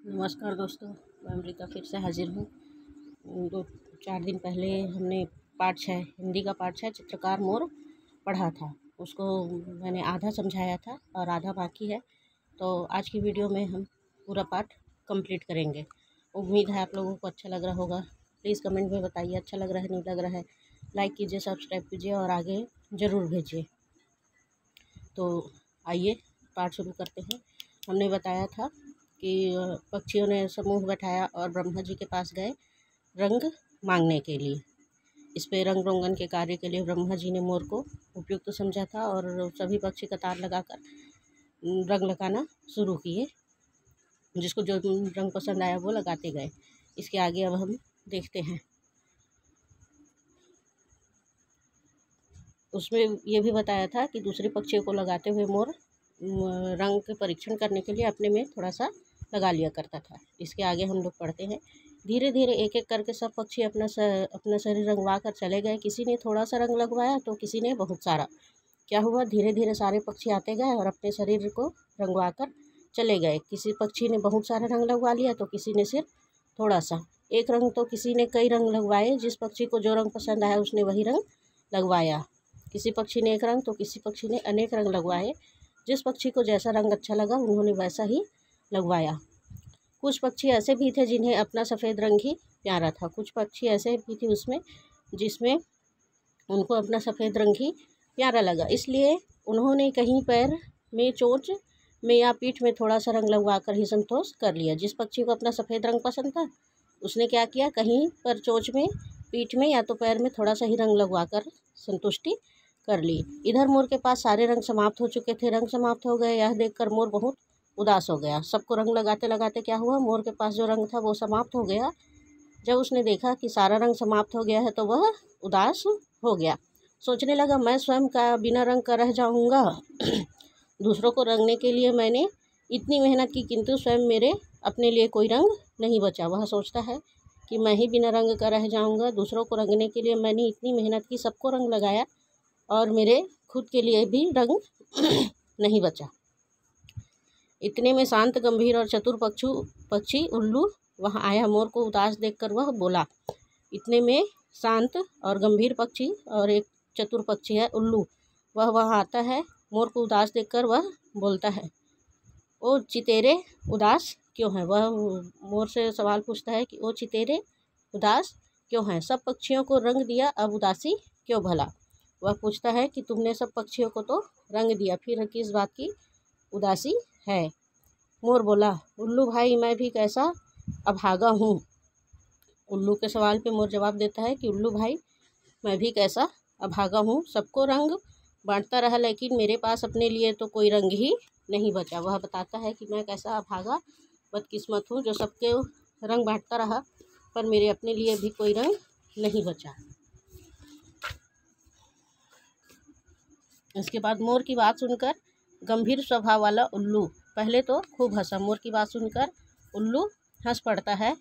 नमस्कार दोस्तों, मैं अमृता फिर से हाजिर हूँ। 2-4 दिन पहले हमने पाठ 6 हिंदी का पाठ 6 चित्रकार मोर पढ़ा था। उसको मैंने आधा समझाया था और आधा बाकी है। तो आज की वीडियो में हम पूरा पाठ कंप्लीट करेंगे। उम्मीद है आप लोगों को अच्छा लग रहा होगा। प्लीज़ कमेंट में बताइए अच्छा लग रहा है, नहीं लग रहा है। लाइक कीजिए, सब्सक्राइब कीजिए और आगे ज़रूर भेजिए। तो आइए पाठ शुरू करते हैं। हमने बताया था कि पक्षियों ने समूह बैठाया और ब्रह्मा जी के पास गए रंग मांगने के लिए। इस पे रंग रोगन के कार्य के लिए ब्रह्मा जी ने मोर को उपयुक्त समझा था और सभी पक्षी कतार लगाकर रंग लगाना शुरू किए। जिसको जो रंग पसंद आया वो लगाते गए। इसके आगे अब हम देखते हैं। उसमें ये भी बताया था कि दूसरे पक्षियों को लगाते हुए मोर रंग के परीक्षण करने के लिए अपने में थोड़ा सा लगा लिया करता था। इसके आगे हम लोग पढ़ते हैं। धीरे धीरे एक एक करके सब पक्षी अपना शरीर रंगवा कर चले गए। किसी ने थोड़ा सा रंग लगवाया तो किसी ने बहुत सारा। क्या हुआ, धीरे धीरे सारे पक्षी आते गए और अपने शरीर को रंगवा कर चले गए। किसी पक्षी ने बहुत सारा रंग लगवा लिया तो किसी ने सिर्फ थोड़ा सा। एक रंग तो किसी ने कई रंग लगवाए। जिस पक्षी को जो रंग पसंद आया उसने वही रंग लगवाया। किसी पक्षी ने एक रंग तो किसी पक्षी ने अनेक रंग लगवाए। जिस पक्षी को जैसा रंग अच्छा लगा उन्होंने वैसा ही लगवाया। कुछ पक्षी ऐसे भी थे जिन्हें अपना सफ़ेद रंग ही प्यारा था। कुछ पक्षी ऐसे भी थे उसमें जिसमें उनको अपना सफ़ेद रंग ही प्यारा लगा। इसलिए उन्होंने कहीं पैर में, चोंच में या पीठ में थोड़ा सा रंग लगवा कर ही संतोष कर लिया। जिस पक्षी को अपना सफ़ेद रंग पसंद था उसने क्या किया, कहीं पर चोंच में, पीठ में या तो पैर में थोड़ा सा ही रंग लगवा कर संतुष्टि कर ली। इधर मोर के पास सारे रंग समाप्त हो चुके थे। रंग समाप्त हो गए, यह देखकर मोर बहुत उदास हो गया। सबको रंग लगाते लगाते क्या हुआ, मोर के पास जो रंग था वो समाप्त हो गया। जब उसने देखा कि सारा रंग समाप्त हो गया है तो वह उदास हो गया। सोचने लगा, मैं स्वयं का बिना रंग का रह जाऊंगा। दूसरों को रंगने के लिए मैंने इतनी मेहनत की किंतु स्वयं मेरे अपने लिए कोई रंग नहीं बचा। वह सोचता है कि मैं ही बिना रंग का रह जाऊंगा। दूसरों को रंगने के लिए मैंने इतनी मेहनत की, सबको रंग लगाया और मेरे खुद के लिए भी रंग नहीं बचा। इतने में शांत, गंभीर और चतुर पक्षी उल्लू वहाँ आया। मोर को उदास देखकर वह बोला। इतने में शांत और गंभीर पक्षी और एक चतुर पक्षी है उल्लू, वह वहाँ आता है। मोर को उदास देखकर वह बोलता है, ओ चितेरे उदास क्यों है। वह मोर से सवाल पूछता है कि ओ चितेरे उदास क्यों है। सब पक्षियों को रंग दिया, अब उदासी क्यों भला। वह पूछता है कि तुमने सब पक्षियों को तो रंग दिया, फिर किस बात की उदासी है। मोर बोला, उल्लू भाई मैं भी कैसा अभागा हूँ। उल्लू के सवाल पे मोर जवाब देता है कि उल्लू भाई मैं भी कैसा अभागा हूँ। सबको रंग बांटता रहा लेकिन मेरे पास अपने लिए तो कोई रंग ही नहीं बचा। वह बताता है कि मैं कैसा अभागा बदकिस्मत हूँ जो सबके रंग बांटता रहा पर मेरे अपने लिए भी कोई रंग नहीं बचा। इसके बाद मोर की बात सुनकर गंभीर स्वभाव वाला उल्लू पहले तो खूब हंसा। मोर की बात सुनकर उल्लू हंस पड़ता है।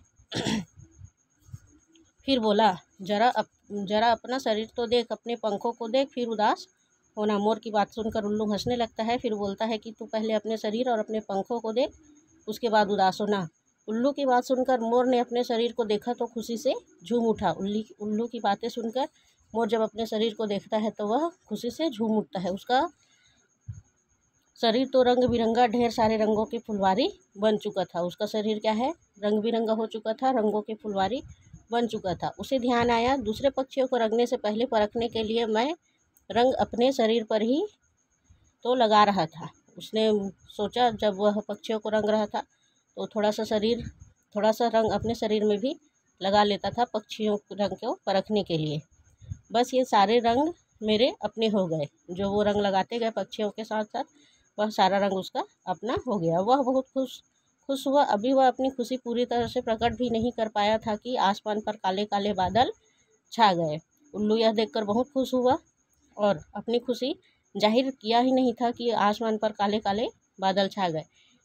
फिर बोला, जरा अपना शरीर तो देख, अपने पंखों को देख, फिर उदास होना। मोर की बात सुनकर उल्लू हंसने लगता है। फिर बोलता है कि तू पहले अपने शरीर और अपने पंखों को देख, उसके बाद उदास होना। उल्लू की बात सुनकर मोर ने अपने शरीर को देखा तो खुशी से झूम उठा। उल्लू की बातें सुनकर मोर जब अपने शरीर को देखता है तो वह खुशी से झूम उठता है। उसका शरीर तो रंग बिरंगा, ढेर सारे रंगों की फुलवारी बन चुका था। उसका शरीर क्या है, रंग बिरंगा हो चुका था, रंगों की फुलवारी बन चुका था। उसे ध्यान आया, दूसरे पक्षियों को रंगने से पहले परखने के लिए मैं रंग अपने शरीर पर ही तो लगा रहा था। उसने सोचा जब वह पक्षियों को रंग रहा था तो थोड़ा सा रंग अपने शरीर में भी लगा लेता था पक्षियों रंग को परखने के लिए। बस ये सारे रंग मेरे अपने हो गए। जो वो रंग लगाते गए पक्षियों के साथ साथ वह सारा रंग उसका अपना हो गया। वह बहुत खुश हुआ। अभी वह अपनी खुशी पूरी तरह से प्रकट भी नहीं कर पाया था कि आसमान पर काले काले बादल छा गए। उल्लू यह देखकर बहुत खुश हुआ और अपनी खुशी जाहिर किया ही नहीं था कि आसमान पर काले काले बादल छा गए।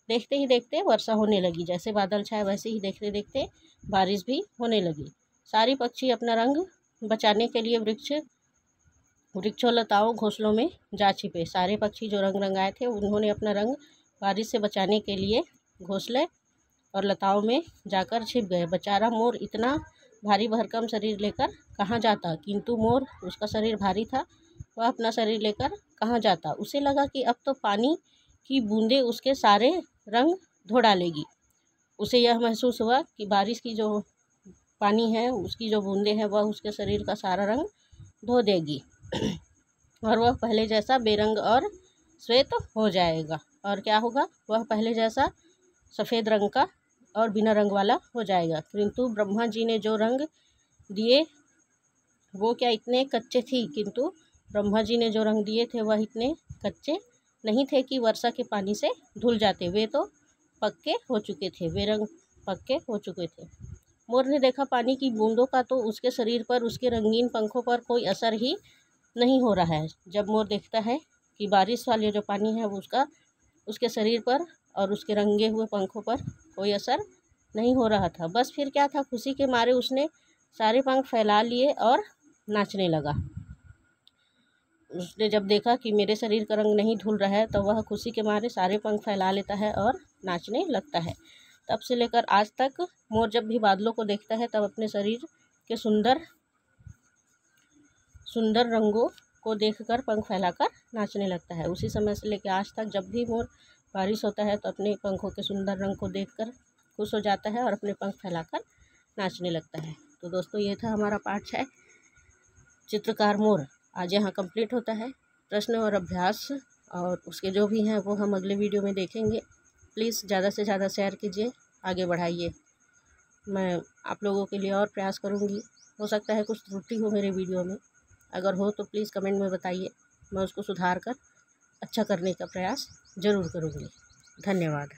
देखते ही देखते वर्षा होने लगी। जैसे बादल छाए वैसे ही देखते देखते बारिश भी होने लगी। सारी पक्षी अपना रंग बचाने के लिए वृक्षों, लताओं, घोंसलों में जा छिपे। सारे पक्षी जो रंग रंगाए थे उन्होंने अपना रंग बारिश से बचाने के लिए घोंसले और लताओं में जाकर छिप गए। बेचारा मोर इतना भारी भरकम शरीर लेकर कहाँ जाता, किंतु मोर, उसका शरीर भारी था, वह अपना शरीर लेकर कहाँ जाता। उसे लगा कि अब तो पानी की बूंदें उसके सारे रंग धो डालेगी। उसे यह महसूस हुआ कि बारिश की जो पानी है, उसकी जो बूंदें हैं, वह उसके शरीर का सारा रंग धो देगी और वह पहले जैसा बेरंग और श्वेत हो जाएगा। और क्या होगा, वह पहले जैसा सफ़ेद रंग का और बिना रंग वाला हो जाएगा। किंतु ब्रह्मा जी ने जो रंग दिए वो क्या इतने कच्चे थी, किंतु ब्रह्मा जी ने जो रंग दिए थे वह इतने कच्चे नहीं थे कि वर्षा के पानी से धुल जाते। वे तो पक्के हो चुके थे, वे रंग पक्के हो चुके थे। मोर ने देखा पानी की बूंदों का तो उसके शरीर पर, उसके रंगीन पंखों पर कोई असर ही नहीं हो रहा है। जब मोर देखता है कि बारिश वाले जो पानी है वो उसके शरीर पर और उसके रंगे हुए पंखों पर कोई असर नहीं हो रहा था, बस फिर क्या था, खुशी के मारे उसने सारे पंख फैला लिए और नाचने लगा। उसने जब देखा कि मेरे शरीर का रंग नहीं धुल रहा है तो वह खुशी के मारे सारे पंख फैला लेता है और नाचने लगता है। तब से लेकर आज तक मोर जब भी बादलों को देखता है तब अपने शरीर के सुंदर सुंदर रंगों को देखकर पंख फैलाकर नाचने लगता है। उसी समय से लेकर आज तक जब भी मोर बारिश होता है तो अपने पंखों के सुंदर रंग को देखकर खुश हो जाता है और अपने पंख फैलाकर नाचने लगता है। तो दोस्तों, ये था हमारा पाठ 6, चित्रकार मोर। आज यहाँ कंप्लीट होता है। प्रश्न और अभ्यास और उसके जो भी हैं वो हम अगले वीडियो में देखेंगे। प्लीज़ ज़्यादा से ज़्यादा शेयर कीजिए, आगे बढ़ाइए। मैं आप लोगों के लिए और प्रयास करूँगी। हो सकता है कुछ त्रुटि हो मेरे वीडियो में, अगर हो तो प्लीज़ कमेंट में बताइए, मैं उसको सुधार कर अच्छा करने का प्रयास ज़रूर करूँगी। धन्यवाद।